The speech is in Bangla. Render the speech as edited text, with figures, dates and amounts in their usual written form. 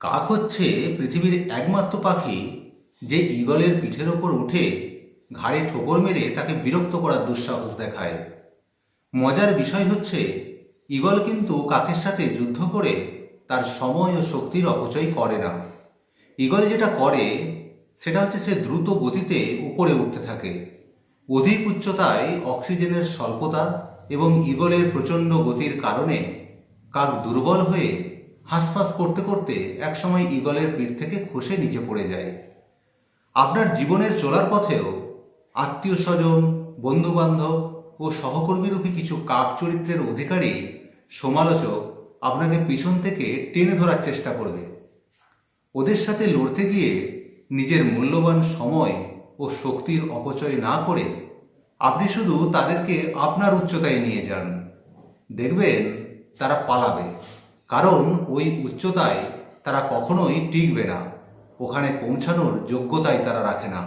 কাক হচ্ছে পৃথিবীর একমাত্র পাখি যে ঈগলের পিঠের ওপর উঠে ঘাড়ে ঠোকর মেরে তাকে বিরক্ত করার দুঃসাহস দেখায়। মজার বিষয় হচ্ছে ঈগল কিন্তু কাকের সাথে যুদ্ধ করে তার সময় ও শক্তির অপচয় করে না। ঈগল যেটা করে সেটা হচ্ছে সে দ্রুত গতিতে উপরে উঠতে থাকে। অধিক উচ্চতায় অক্সিজেনের স্বল্পতা এবং ঈগলের প্রচণ্ড গতির কারণে কাক দুর্বল হয়ে হাঁসফাঁস করতে করতে একসময় ঈগলের পিঠ থেকে খসে নিচে পড়ে যায়। আপনার জীবনের চলার পথেও আত্মীয় স্বজন, বন্ধুবান্ধব ও সহকর্মীরূপী কিছু কাক চরিত্রের অধিকারী সমালোচক আপনাকে পিছন থেকে টেনে ধরার চেষ্টা করবে। ওদের সাথে লড়তে গিয়ে নিজের মূল্যবান সময় ও শক্তির অপচয় না করে আপনি শুধু তাদেরকে আপনার উচ্চতায় নিয়ে যান। দেখবেন তারা পালাবে, কারণ ওই উচ্চতায় তারা কখনোই টিকবে না। ওখানে পৌঁছানোর যোগ্যতাই তারা রাখে না।